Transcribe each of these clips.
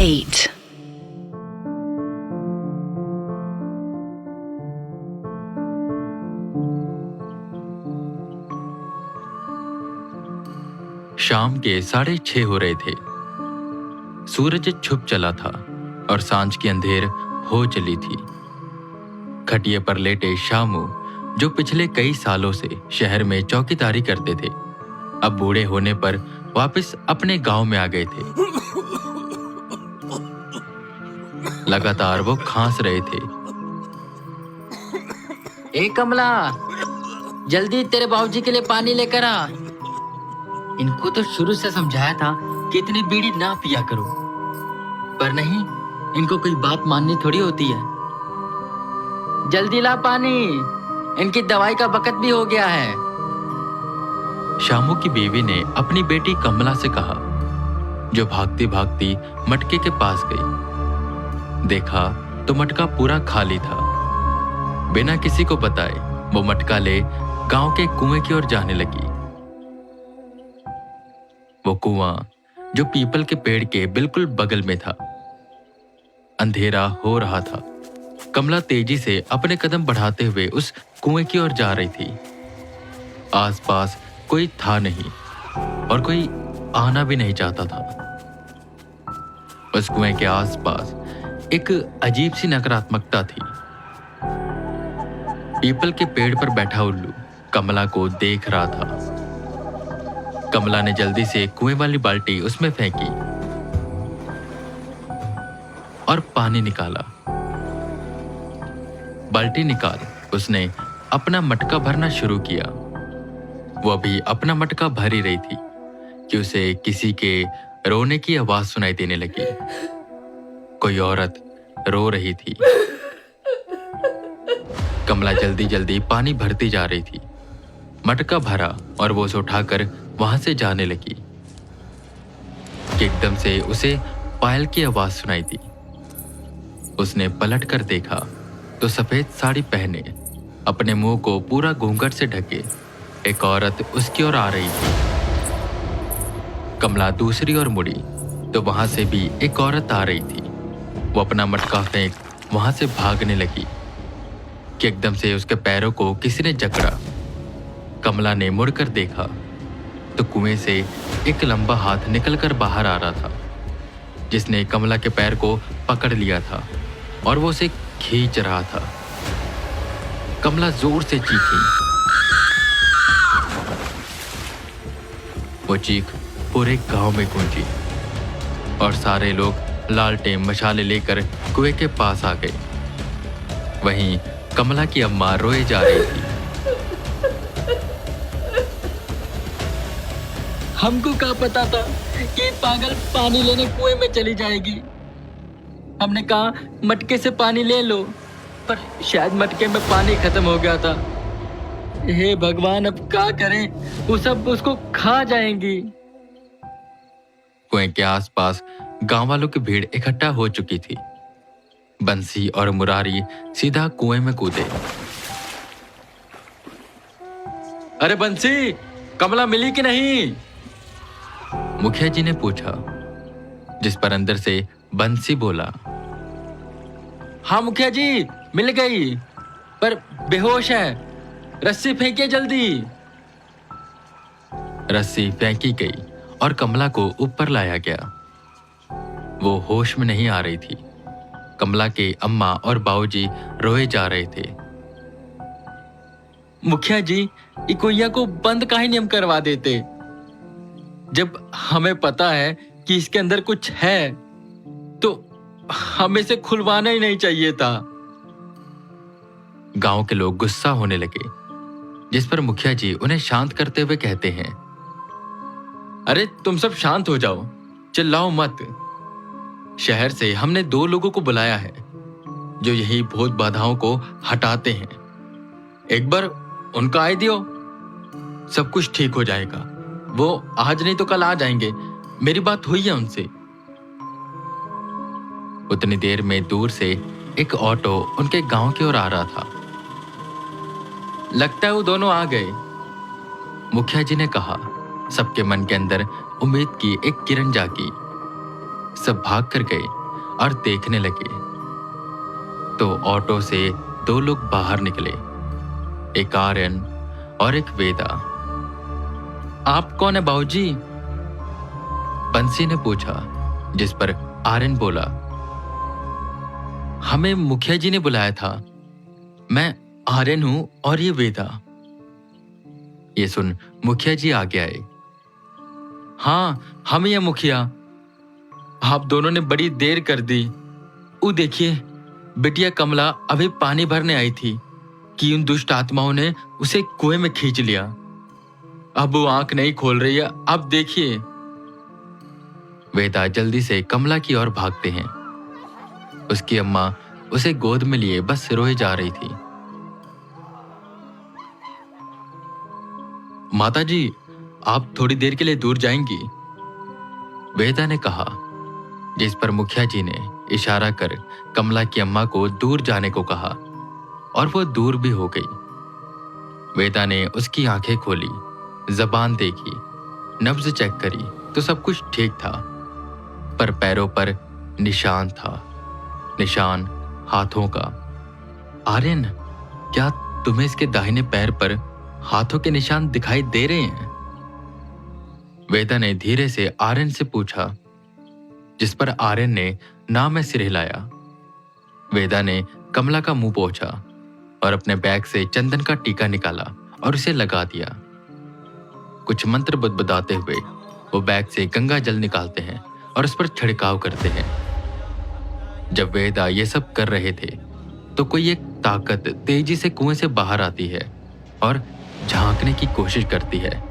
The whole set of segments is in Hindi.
8. शाम के 6:30 हो रहे थे। सूरज छुप चला था और सांझ की अंधेर हो चली थी। खटिए पर लेटे शामू, जो पिछले कई सालों से शहर में चौकीदारी करते थे, अब बूढ़े होने पर वापस अपने गांव में आ गए थे। लगातार वो खांस रहे थे। ए कमला, जल्दी तेरे बाबूजी के लिए पानी लेकर आ। इनको तो शुरू से समझाया था कि इतनी बीड़ी ना पिया करो, पर नहीं, इनको कोई बात माननी थोड़ी होती है। जल्दी ला पानी, इनकी दवाई का वक्त भी हो गया है। शामू की बीवी ने अपनी बेटी कमला से कहा, जो भागती भागती मटके के पास गई। देखा तो मटका पूरा खाली था। बिना किसी को बताए वो मटका ले गांव के कुएं की ओर जाने लगी। वो कुआं जो पीपल के पेड़ के बिल्कुल बगल में था। अंधेरा हो रहा था। कमला तेजी से अपने कदम बढ़ाते हुए उस कुएं की ओर जा रही थी। आसपास कोई था नहीं और कोई आना भी नहीं चाहता था। उस कुएं के आसपास एक अजीब सी नकारात्मकता थी। पीपल के पेड़ पर बैठा उल्लू कमला को देख रहा था। कमला ने जल्दी से कुएं वाली बाल्टी उसमें फेंकी और पानी निकाला। बाल्टी निकाल उसने अपना मटका भरना शुरू किया। वो अभी अपना मटका भर ही रही थी कि उसे किसी के रोने की आवाज सुनाई देने लगी। कोई औरत रो रही थी। कमला जल्दी जल्दी पानी भरती जा रही थी। मटका भरा और वो उसे उठाकर वहां से जाने लगी कि एकदम से उसे पायल की आवाज सुनाई दी। उसने पलट कर देखा तो सफेद साड़ी पहने, अपने मुंह को पूरा घूंघट से ढके एक औरत उसकी ओर आ रही थी। कमला दूसरी ओर मुड़ी तो वहां से भी एक औरत आ रही थी। वो अपना मटका फेंक वहां से भागने लगी कि एकदम से उसके पैरों को किसी ने जकड़ा। कमला ने मुड़कर देखा तो कुएं से एक लंबा हाथ निकलकर बाहर आ रहा था, जिसने कमला के पैर को पकड़ लिया था और वो उसे खींच रहा था। कमला जोर से चीखी। वो चीख पूरे गांव में गूंजी और सारे लोग लालटेन मशाले लेकर कुएं के पास आ गए। वहीं कमला की अम्मा रोए जा रही थी। हमको क्या पता था कि पागल पानी लेने कुएं में चली जाएगी। हमने कहा मटके से पानी ले लो, पर शायद मटके में पानी खत्म हो गया था। हे भगवान, अब क्या करें, वो सब उसको खा जाएंगी। कुएं के आसपास गांव वालों की भीड़ इकट्ठा हो चुकी थी। बंसी और मुरारी सीधा कुएं में कूदे। अरे बंसी, कमला मिली कि नहीं? मुखिया जी ने पूछा, जिस पर अंदर से बंसी बोला, हाँ मुखिया जी, मिल गई, पर बेहोश है। रस्सी फेंकिए जल्दी। रस्सी फेंकी गई और कमला को ऊपर लाया गया। वो होश में नहीं आ रही थी। कमला के अम्मा और बाऊजी रोए जा रहे थे। मुखिया जी, ये कुइया को बंद काहे नहीं हम करवा देते? जब हमें पता है कि इसके अंदर कुछ है, तो हमें इसे खुलवाना ही नहीं चाहिए था। गांव के लोग गुस्सा होने लगे, जिस पर मुखिया जी उन्हें शांत करते हुए कहते हैं, अरे तुम सब शांत हो जाओ, चिल्लाओ मत। शहर से हमने 2 लोगों को बुलाया है जो यही भूत बाधाओं को हटाते हैं। एक बार उनका आए दियो, सब कुछ ठीक हो जाएगा। वो आज नहीं तो कल आ जाएंगे। मेरी बात हुई है उनसे। उतनी देर में दूर से एक ऑटो उनके गांव की ओर आ रहा था। लगता है वो दोनों आ गए, मुखिया जी ने कहा। सबके मन के अंदर उम्मीद की एक किरण जागी। सब भाग कर गए और देखने लगे तो ऑटो से दो लोग बाहर निकले, एक आर्यन और एक वेदा। आप कौन है बाबूजी? बंसी ने पूछा, जिस पर आर्यन बोला, हमें मुखिया जी ने बुलाया था। मैं आर्यन हूं और ये वेदा। ये सुन मुखिया जी आगे आए। हाँ, हम ही हैं मुखिया। आप दोनों ने बड़ी देर कर दी। वो देखिए, बिटिया कमला अभी पानी भरने आई थी कि उन दुष्ट आत्माओं ने उसे कुएं में खींच लिया। अब वो आंख नहीं खोल रही है, अब देखिए। वेदा जल्दी से कमला की ओर भागते हैं। उसकी अम्मा उसे गोद में लिए बस रोए जा रही थी। माताजी, आप थोड़ी देर के लिए दूर जाएंगी? वेदा ने कहा, जिस पर मुखिया जी ने इशारा कर कमला की अम्मा को दूर जाने को कहा और वो दूर भी हो गई। वेदा ने उसकी आंखें खोली, जबान देखी, नब्ज चेक करी तो सब कुछ ठीक था, पर पैरों पर निशान था, निशान हाथों का। आर्यन, क्या तुम्हें इसके दाहिने पैर पर हाथों के निशान दिखाई दे रहे हैं? वेदा ने धीरे से आर्यन से पूछा, जिस पर आर्यन ने ना में सिर हिलाया। वेदा ने कमला का मुंह पोंछा और अपने बैग से चंदन का टीका निकाला और उसे लगा दिया। कुछ मंत्र बुदबुदाते हुए वो बैग से गंगा जल निकालते हैं और उस पर छिड़काव करते हैं। जब वेदा ये सब कर रहे थे तो कोई एक ताकत तेजी से कुएं से बाहर आती है और झांकने की कोशिश करती है,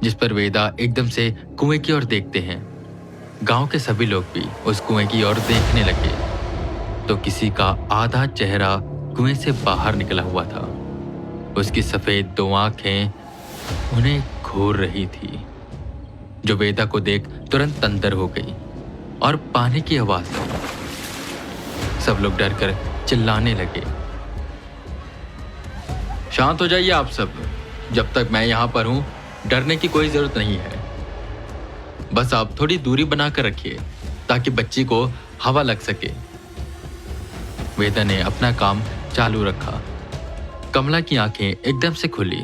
जिस पर वेदा एकदम से कुएं की ओर देखते हैं। गांव के सभी लोग भी उस कुएं की ओर देखने लगे तो किसी का आधा चेहरा कुएं से बाहर निकला हुआ था। उसकी सफेद दो आंखें उन्हें घूर रही थी, जो वेदा को देख तुरंत अंदर हो गई और पानी की आवाज आई। सब लोग डरकर चिल्लाने लगे। शांत हो जाइए आप सब। जब तक मैं यहां पर हूं, डरने की कोई जरूरत नहीं है। बस आप थोड़ी दूरी बनाकर रखिए ताकि बच्ची को हवा लग सके। वेदा ने अपना काम चालू रखा। कमला की आंखें एकदम से खुली।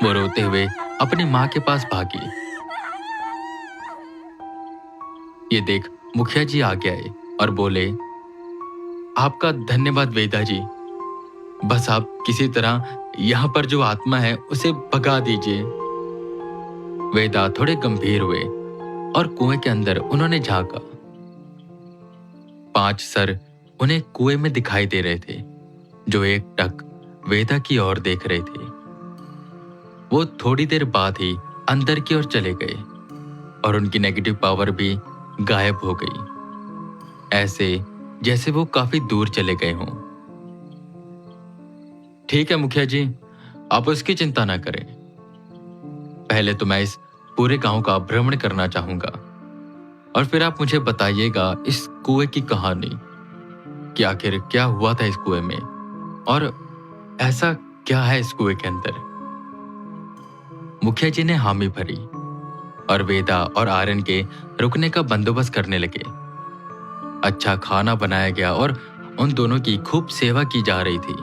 वो रोते हुए अपनी मां के पास भागी। ये देख मुखिया जी आगे आए और बोले, आपका धन्यवाद वेदा जी। बस आप किसी तरह यहां पर जो आत्मा है उसे भगा दीजिए। वेदा थोड़े गंभीर हुए और कुएं के अंदर उन्होंने झांका। 5 सर उन्हें कुएं में दिखाई दे रहे थे, जो एक टक वेदा की ओर देख रहे थे। वो थोड़ी देर बाद ही अंदर की ओर चले गए और उनकी नेगेटिव पावर भी गायब हो गई, ऐसे जैसे वो काफी दूर चले गए हों। ठीक है मुखिया जी, आप उसकी चिंता ना करें। पहले तो मैं इस पूरे गांव का भ्रमण करना चाहूंगा और फिर आप मुझे बताइएगा इस कुएं की कहानी कि आखिर क्या हुआ था इस कुएं में और ऐसा क्या है इस कुएं के अंदर। मुखिया जी ने हामी भरी और वेदा और आर्यन के रुकने का बंदोबस्त करने लगे। अच्छा खाना बनाया गया और उन दोनों की खूब सेवा की जा रही थी।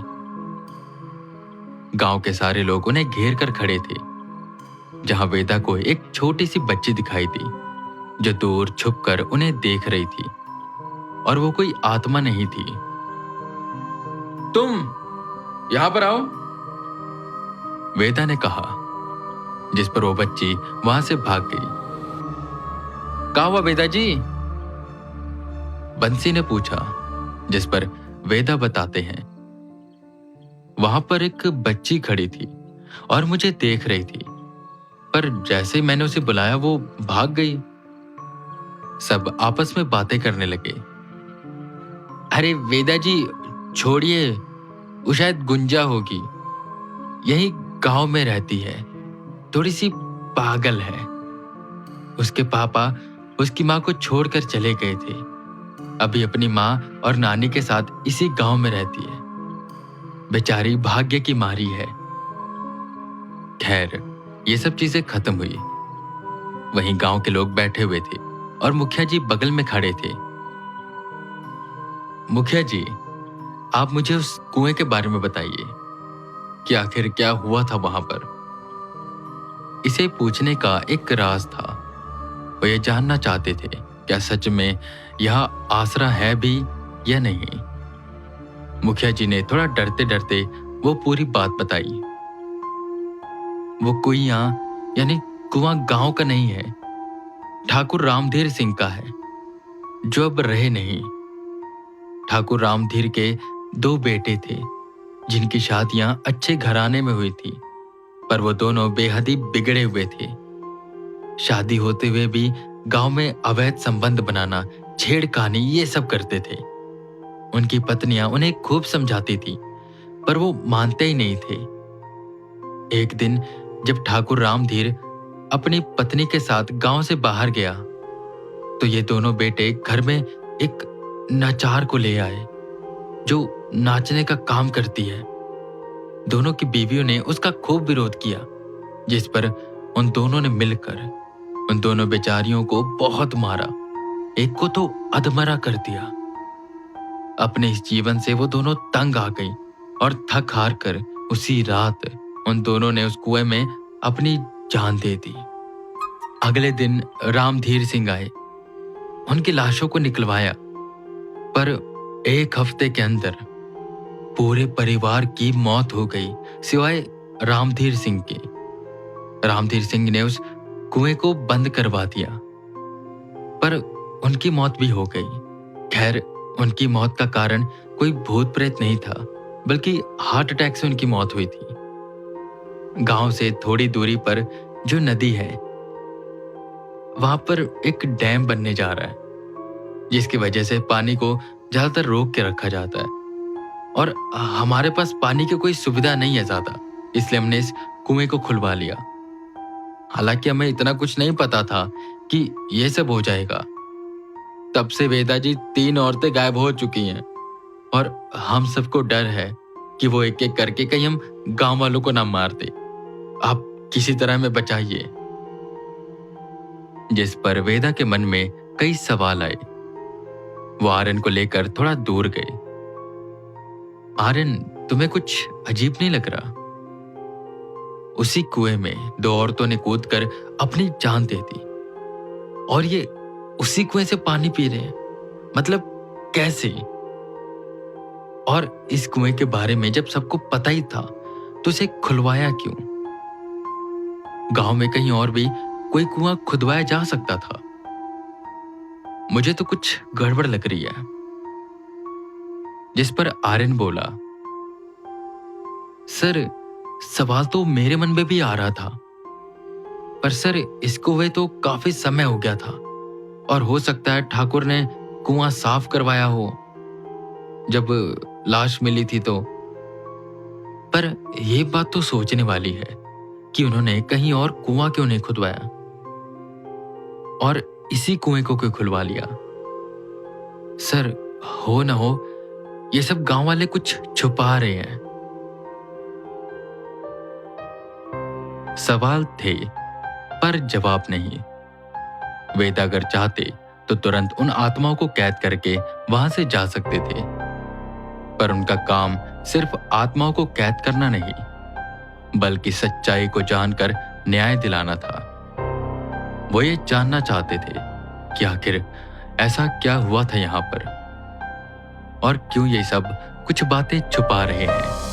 गांव के सारे लोग उन्हें घेर कर खड़े थे। जहां वेदा को एक छोटी सी बच्ची दिखाई दी जो दूर छुपकर उन्हें देख रही थी, और वो कोई आत्मा नहीं थी। तुम यहां पर आओ, वेदा ने कहा, जिस पर वो बच्ची वहां से भाग गई। कहाँ हुआ वेदा जी? बंसी ने पूछा, जिस पर वेदा बताते हैं, वहां पर एक बच्ची खड़ी थी और मुझे देख रही थी, पर जैसे मैंने उसे बुलाया वो भाग गई। सब आपस में बातें करने लगे। अरे वेदा जी छोड़िए, वो शायद गुंजा होगी, यही गांव में रहती है, थोड़ी सी पागल है। उसके पापा उसकी माँ को छोड़कर चले गए थे, अभी अपनी माँ और नानी के साथ इसी गांव में रहती है। बेचारी भाग्य की मारी है। खैर ये सब चीजें खत्म हुई। वहीं गांव के लोग बैठे हुए थे और मुखिया जी बगल में खड़े थे। मुखिया जी, आप मुझे उस कुएं के बारे में बताइए कि आखिर क्या हुआ था वहां पर। इसे पूछने का एक राज था। वो ये जानना चाहते थे क्या सच में यह आसरा है भी या नहीं। मुखिया जी ने थोड़ा डरते डरते वो पूरी बात बताई। वो कुइयां यानी कुआं गांव का नहीं है, ठाकुर रामधीर सिंह का है, जो अब रहे नहीं। ठाकुर रामधीर के 2 बेटे थे जिनकी शादियां अच्छे घराने में हुई थी, पर वो दोनों बेहद ही बिगड़े हुए थे। शादी होते हुए भी गांव में अवैध संबंध बनाना, छेड़खानी ये सब करते थे। उनकी पत्नियां उन्हें खूब समझाती थी, पर वो मानते ही नहीं थे। एक दिन जब ठाकुर रामधीर अपनी पत्नी के साथ गांव से बाहर गया, तो ये दोनों बेटे घर में एक नाचार को ले आए जो नाचने का काम करती है। दोनों की बीवियों ने उसका खूब विरोध किया, जिस पर उन दोनों ने मिलकर उन दोनों बेचारियों को बहुत मारा, एक को तो अधमरा कर दिया। अपने इस जीवन से वो दोनों तंग आ गई और थक हार कर उसी रात उन दोनों ने उस कुएं में अपनी जान दे दी। अगले दिन रामधीर सिंह आए, उनकी लाशों को निकलवाया, पर 1 हफ्ते के अंदर पूरे परिवार की मौत हो गई सिवाय रामधीर सिंह के। रामधीर सिंह ने उस कुएं को बंद करवा दिया, पर उनकी मौत भी हो गई। खैर, उनकी मौत का कारण कोई भूत प्रेत नहीं था, बल्कि हार्ट अटैक से उनकी मौत हुई थी। गांव से थोड़ी दूरी पर जो नदी है, वहां पर एक डैम बनने जा रहा है, जिसकी वजह से पानी को ज्यादातर रोक के रखा जाता है। और हमारे पास पानी की कोई सुविधा नहीं है ज्यादा, इसलिए हमने इस कुएं को खुलवा लिया। हालांकि हमें इतना कुछ नहीं पता था कि यह सब हो जाएगा। तब से वेदा जी 3 औरतें गायब हो चुकी हैं और हम सबको डर है कि वो एक एक करके कहीं हम गांव वालों को ना मार दे। आप किसी तरह हमें बचाइए। जिस पर वेदा के मन में कई सवाल आए। वो आर्यन को लेकर थोड़ा दूर गए। आर्यन, तुम्हें कुछ अजीब नहीं लग रहा? उसी कुएं में 2 औरतों ने कूदकर अपनी जान दे दी और ये उसी कुएं से पानी पी रहे हैं। मतलब कैसे? और इस कुएं के बारे में जब सबको पता ही था तो इसे खुलवाया क्यों? गांव में कहीं और भी कोई कुआं खुदवाया जा सकता था। मुझे तो कुछ गड़बड़ लग रही है। जिस पर आर्यन बोला, सर, सवाल तो मेरे मन में भी आ रहा था, पर सर इस कुएं तो काफी समय हो गया था और हो सकता है ठाकुर ने कुआं साफ करवाया हो जब लाश मिली थी तो। पर यह बात तो सोचने वाली है कि उन्होंने कहीं और कुआं क्यों नहीं खुदवाया और इसी कुएं को क्यों खुलवा लिया? सर, हो ना हो ये सब गांव वाले कुछ छुपा रहे हैं। सवाल थे पर जवाब नहीं। वेद अगर चाहते तो तुरंत उन आत्माओं को कैद करके वहां से जा सकते थे, पर उनका काम सिर्फ आत्माओं को कैद करना नहीं, बल्कि सच्चाई को जानकर न्याय दिलाना था। वो ये जानना चाहते थे कि आखिर ऐसा क्या हुआ था यहां पर और क्यों ये सब कुछ बातें छुपा रहे हैं।